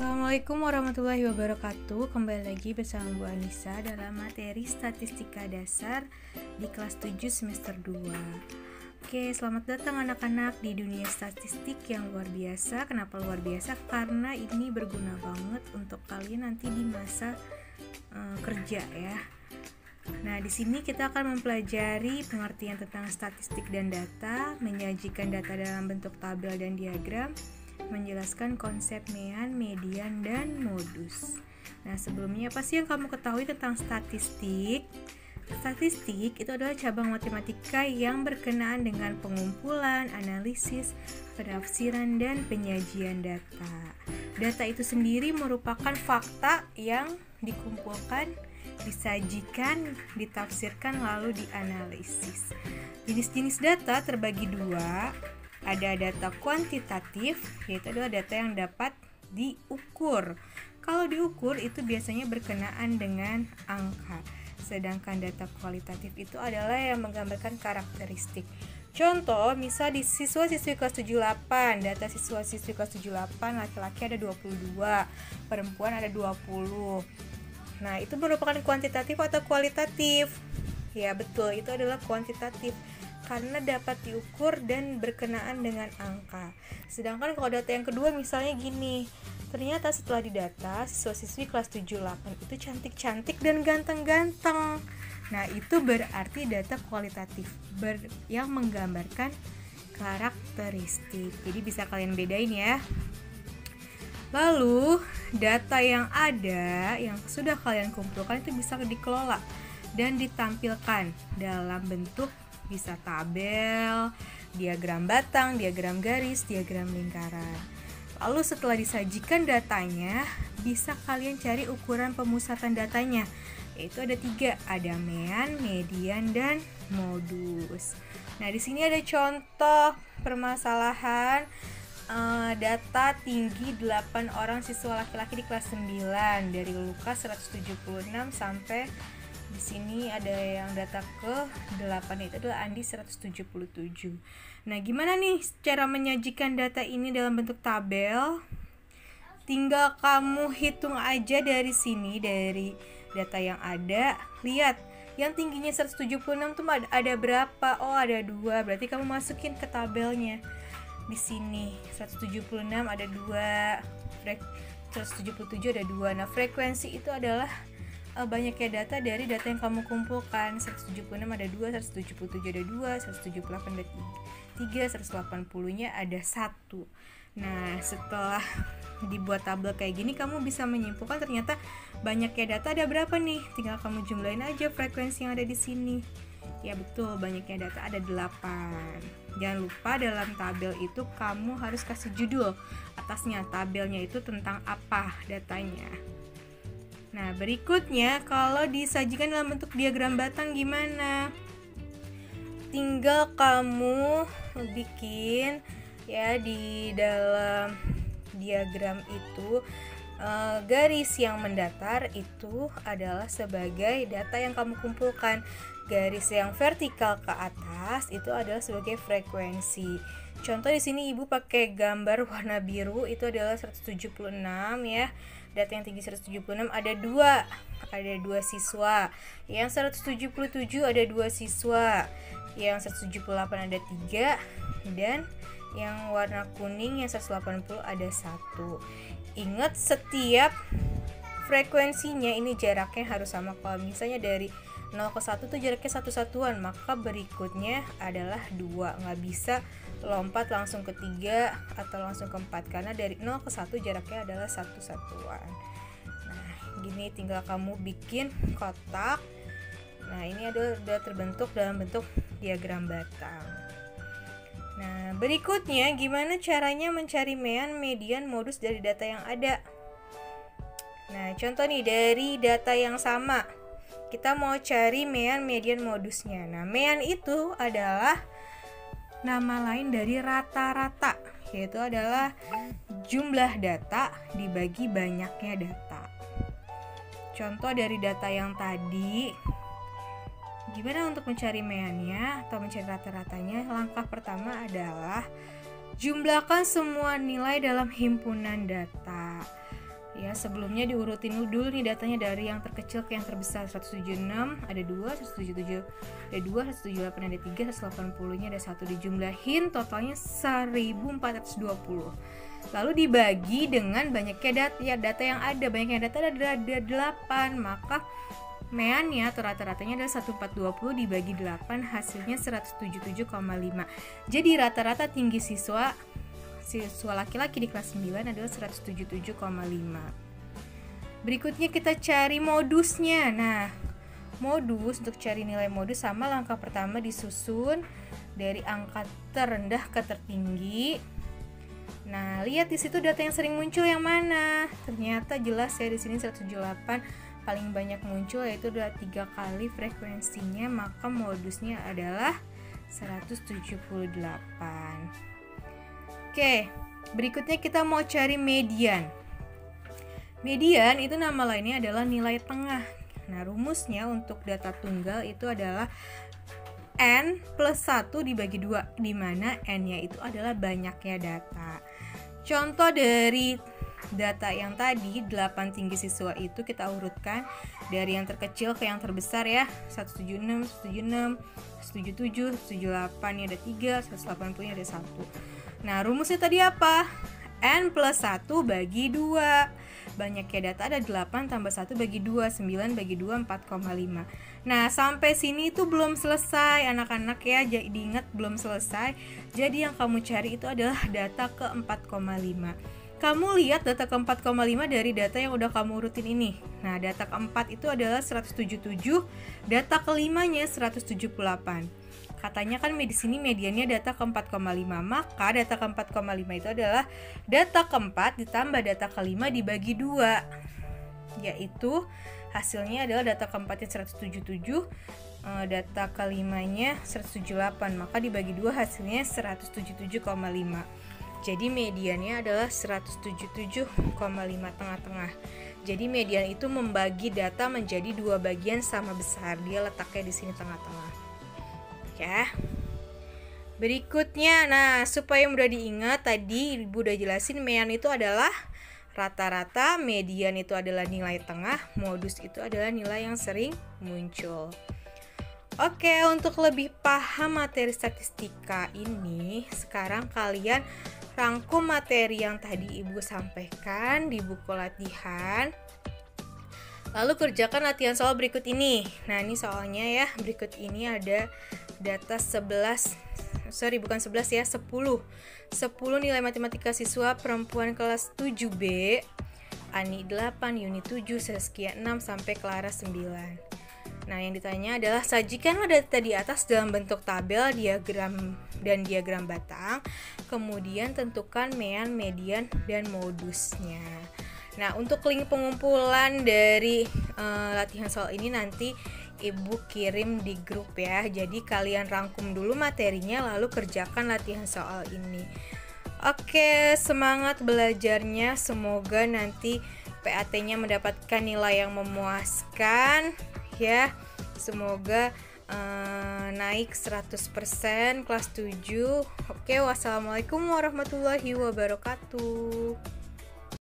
Assalamualaikum warahmatullahi wabarakatuh. Kembali lagi bersama Bu Anissa dalam materi statistika dasar di kelas 7 semester 2. Oke, selamat datang anak-anak di dunia statistik yang luar biasa. Kenapa luar biasa? Karena ini berguna banget untuk kalian nanti di masa kerja ya. Nah, di sini kita akan mempelajari pengertian tentang statistik dan data, menyajikan data dalam bentuk tabel dan diagram, menjelaskan konsep mean, median, dan modus. Nah, sebelumnya apa sih yang kamu ketahui tentang statistik? Statistik itu adalah cabang matematika yang berkenaan dengan pengumpulan, analisis, penafsiran, dan penyajian data. Data itu sendiri merupakan fakta yang dikumpulkan, disajikan, ditafsirkan, lalu dianalisis. Jenis-jenis data terbagi dua. Ada data kuantitatif, yaitu adalah data yang dapat diukur. Kalau diukur itu biasanya berkenaan dengan angka. Sedangkan data kualitatif itu adalah yang menggambarkan karakteristik. Contoh, misal di siswa-siswi kelas 78, data siswa-siswi kelas 78, laki-laki ada 22, perempuan ada 20. Nah, itu merupakan kuantitatif atau kualitatif? Ya, betul, itu adalah kuantitatif karena dapat diukur dan berkenaan dengan angka. Sedangkan kalau data yang kedua misalnya gini, ternyata setelah didata siswa-siswi kelas 78 itu cantik-cantik dan ganteng-ganteng. Nah, itu berarti data kualitatif yang menggambarkan karakteristik. Jadi bisa kalian bedain ya. Lalu, data yang ada yang sudah kalian kumpulkan itu bisa dikelola dan ditampilkan dalam bentuk bisa tabel, diagram batang, diagram garis, diagram lingkaran. Lalu setelah disajikan datanya, bisa kalian cari ukuran pemusatan datanya. Yaitu ada 3, ada mean, median, dan modus. Nah, di sini ada contoh permasalahan data tinggi 8 orang siswa laki-laki di kelas 9 dari Lukas 176 sampai di sini ada yang data ke-8 itu adalah Andi 177. Nah, gimana nih cara menyajikan data ini dalam bentuk tabel? Tinggal kamu hitung aja dari sini, dari data yang ada. Lihat, yang tingginya 176 tuh ada berapa? Oh, ada 2. Berarti kamu masukin ke tabelnya. Di sini 176 ada 2, 177 ada 2. Nah, frekuensi itu adalah banyaknya data dari data yang kamu kumpulkan. 176 ada 2, 177 ada 2, 178 ada 3, 180 nya ada 1. Nah, setelah dibuat tabel kayak gini, kamu bisa menyimpulkan ternyata banyaknya data ada berapa nih. Tinggal kamu jumlahin aja frekuensi yang ada di sini. Ya betul, banyaknya data ada 8. Jangan lupa dalam tabel itu kamu harus kasih judul atasnya, tabelnya itu tentang apa datanya. Nah, berikutnya kalau disajikan dalam bentuk diagram batang gimana? Tinggal kamu bikin ya di dalam diagram itu garis yang mendatar itu adalah sebagai data yang kamu kumpulkan. Garis yang vertikal ke atas itu adalah sebagai frekuensi. Contoh di sini Ibu pakai gambar warna biru itu adalah 176 ya. Data yang tinggi 176 ada 2 siswa. Yang 177 ada 2 siswa. Yang 178 ada 3 dan yang warna kuning yang 180 ada 1. Ingat, setiap frekuensinya ini jaraknya harus sama. Kalau misalnya dari 0 ke 1 tuh jaraknya 1 satuan, maka berikutnya adalah 2. Nggak bisa lompat langsung ke 3 atau langsung ke 4 karena dari 0 ke 1 jaraknya adalah 1 satuan. Nah, gini tinggal kamu bikin kotak. Nah, ini udah terbentuk dalam bentuk diagram batang. Nah, berikutnya gimana caranya mencari mean, median, modus dari data yang ada? Nah, contoh nih dari data yang sama. Kita mau cari mean, median, modusnya. Nah, mean itu adalah nama lain dari rata-rata, yaitu adalah jumlah data dibagi banyaknya data. Contoh dari data yang tadi, gimana untuk mencari meannya atau mencari rata-ratanya? Langkah pertama adalah jumlahkan semua nilai dalam himpunan data. Ya, sebelumnya diurutin dulu nih datanya dari yang terkecil ke yang terbesar. 176 ada 2, 177 ada 2, 178 ada 3, 180-nya ada 1. Dijumlahin totalnya 1420. Lalu dibagi dengan banyaknya data yang ada. Banyaknya data ada 8, maka meannya atau rata-ratanya adalah 1420 dibagi 8, hasilnya 177,5. Jadi rata-rata tinggi siswa laki-laki di kelas 9 adalah 177,5. Berikutnya kita cari modusnya. Nah, modus, untuk cari nilai modus sama langkah pertama disusun dari angka terendah ke tertinggi. Nah, lihat di situ data yang sering muncul yang mana. Ternyata jelas ya di sini 178 paling banyak muncul, yaitu udah 3 kali frekuensinya, maka modusnya adalah 178. Oke, berikutnya kita mau cari median. Median itu nama lainnya adalah nilai tengah. Nah, rumusnya untuk data tunggal itu adalah N plus 1 dibagi 2, di mana N-nya itu adalah banyaknya data. Contoh dari data yang tadi, 8 tinggi siswa itu kita urutkan dari yang terkecil ke yang terbesar ya. 176, 177, 178, ini ada 3, 180, ini ada 1. Nah, rumusnya tadi apa? N plus 1 bagi 2. Banyaknya data ada 8 tambah 1 bagi 2, 9 bagi 2, 4,5. Nah, sampai sini itu belum selesai anak-anak ya, jadi ingat belum selesai. Jadi yang kamu cari itu adalah data ke 4,5. Kamu lihat data ke 4,5 dari data yang udah kamu urutin ini. Nah, data keempat itu adalah 177, data kelimanya 178. Katanya kan di sini mediannya data ke 4,5, maka data ke 4,5 itu adalah data keempat ditambah data kelima dibagi 2, yaitu hasilnya adalah data keempatnya 177, data kelimanya 178, maka dibagi 2 hasilnya 177,5. Jadi mediannya adalah 177,5 tengah-tengah. Jadi median itu membagi data menjadi 2 bagian sama besar, dia letaknya di sini tengah-tengah. Ya. Berikutnya, nah supaya mudah diingat tadi Ibu udah jelasin mean itu adalah rata-rata, median itu adalah nilai tengah, modus itu adalah nilai yang sering muncul. Oke, untuk lebih paham materi statistika ini, sekarang kalian rangkum materi yang tadi Ibu sampaikan di buku latihan. Lalu kerjakan latihan soal berikut ini. Nah, ini soalnya ya, berikut ini ada data 10 nilai matematika siswa perempuan kelas 7B, Ani 8, Yuni 7, Saskia 6, sampai Clara 9. Nah, yang ditanya adalah sajikanlah data di atas dalam bentuk tabel, diagram, dan diagram batang. Kemudian tentukan mean, median, dan modusnya. Nah, untuk link pengumpulan dari latihan soal ini nanti Ibu kirim di grup ya. Jadi kalian rangkum dulu materinya lalu kerjakan latihan soal ini. Oke, semangat belajarnya. Semoga nanti PAT-nya mendapatkan nilai yang memuaskan ya. Semoga naik 100% kelas 7. Oke, wassalamualaikum warahmatullahi wabarakatuh.